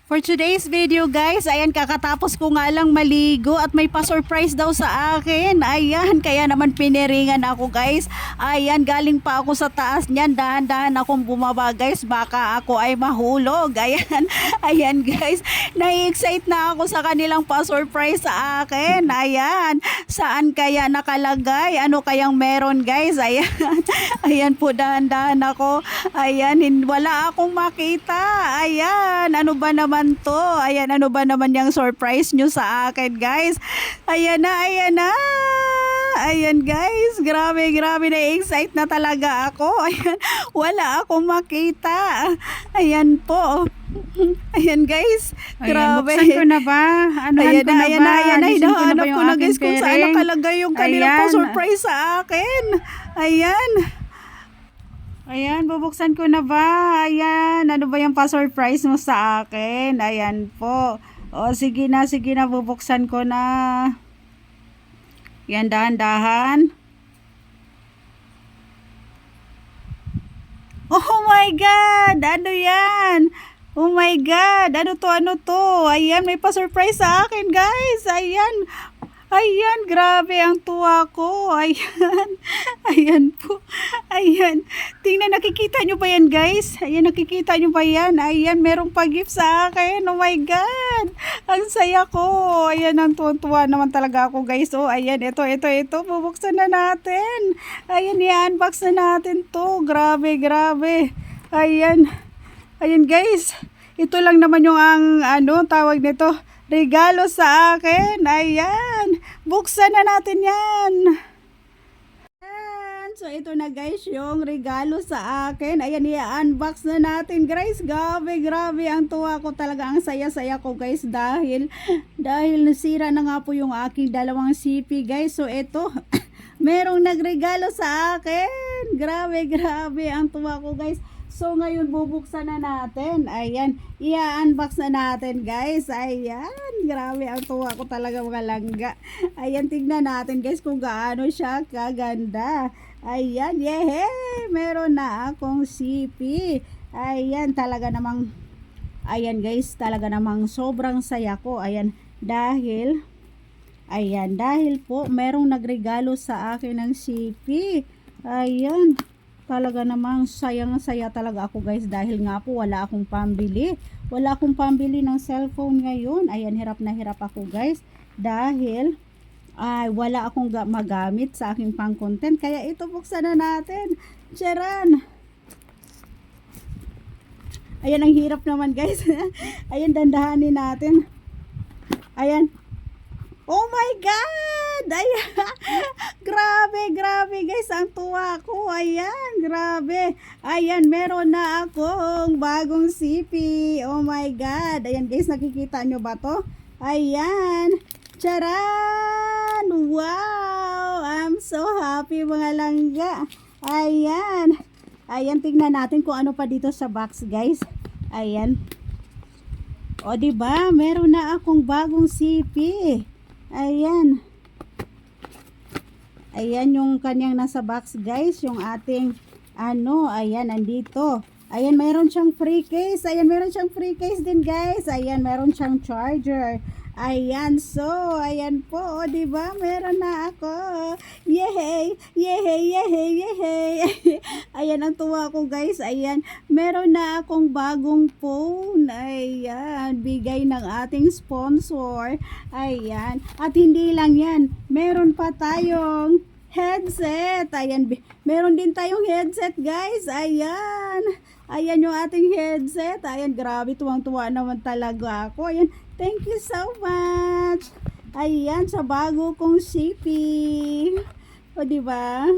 For today's video guys, ayan kakatapos ko nga lang maligo at may pa-surprise daw sa akin. Ayan, kaya naman piniringan ako guys. Ayan, galing pa ako sa taas niyan. Dahan-dahan akong bumaba guys, baka ako ay mahulog. Ayan, ayan guys, nai-excite na ako sa kanilang pa-surprise sa akin. Ayan, saan kaya nakalagay? Ano kayang meron guys? Ayan, ayan po dahan-dahan ako. Ayan, wala akong makita. Ayan, ano ba naman to? Ayan, ano ba naman yung surprise nyo sa akin guys? Ayan na, ayan na. Ayan guys, grabe na-excite na talaga ako. Ayan, wala akong makita. Ayan po. Ayan guys, grabe. Ayan, buksan ko na ba? Anuhan ko na ba? Hinahanap ko na guys kung saan nakalagay yung kanilang pa-surprise sa akin. Ayan. Ayan, bubuksan ko na ba? Ayan, ano ba yung pa-surprise mo sa akin? Ayan po. O, sige na, bubuksan ko na. Yan, dahan-dahan. Oh my God! Ano yan? Oh my God! Ano to? Ayan, may pa-surprise sa akin, guys. Ayan. Ayan, grabe ang tuwa ko. Ayan. Ayan po. Ayan. Tingnan, nakikita nyo ba yan, guys? Ayan, nakikita nyo ba yan? Ayan, merong pa-gift sa akin. Oh my God. Ang saya ko. Ayan, ang tuwa naman talaga ako, guys. Oh, ayan, ito. Bubuksan na natin. Ayan, i-unbox na natin to. Grabe. Ayan. Ayan, guys. Ito lang naman yung tawag nito. Regalo sa akin. Ayan. Buksan na natin yan. Ayan. So, ito na guys yung regalo sa akin. Ayan, i-unbox na natin guys. Grabe. Ang tuwa ko talaga. Ang saya-saya ko guys. Dahil nasira na nga po yung aking dalawang CP guys. So, ito. Merong nagregalo sa akin. Grabe. Ang tuwa ko guys. So, ngayon bubuksan na natin. Ayan, i-unbox na natin guys. Ayan, grabe ang tuwa ko talaga mga langga. Ayan, tignan natin guys kung gaano siya kaganda. Ayan, yehey! Meron na akong CP. Ayan, talaga namang, ayan guys, talaga namang sobrang saya ko. Ayan, dahil po merong nagregalo sa akin ng CP. Ayan. Talaga namang sayang-saya talaga ako guys dahil nga po wala akong pambili. Wala akong pambili ng cellphone ngayon. Ayan, hirap na hirap ako guys dahil wala akong magamit sa aking pang-content. Kaya ito, buksan na natin. Charan! Ayan, ang hirap naman guys. Ayan, dandahanin natin. Ayan. Oh my God! Ayan. Grabe guys, ang tuwa ko. Ayan, grabe. Ayan, meron na akong bagong CP. Oh my God. Ayan guys, nakikita nyo ba to? Ayan. Charan! Wow! I'm so happy mga langga. Ayan. Ayan, tingnan natin kung ano pa dito sa box guys. Ayan. O diba, meron na akong bagong CP. Ayan. Ayan yung kanyang nasa box guys. Yung ating ayan, nandito. Ayan, meron siyang free case. Ayan, meron siyang free case din guys. Ayan, meron siyang charger. Ayan, so, ayan po. O, diba? Meron na ako. Yehey! Ayan, ang tuwa ko guys. Ayan, meron na akong bagong phone. Ayan, bigay ng ating sponsor. Ayan, at hindi lang yan. Meron pa tayong headset. Ayan, meron din tayong headset guys. Ayan. Ayan yung ating headset. Ayan, grabe, tuwang-tuwa naman talaga ako. Ayan, thank you so much. Ayan, sa bago kong CP. O, diba?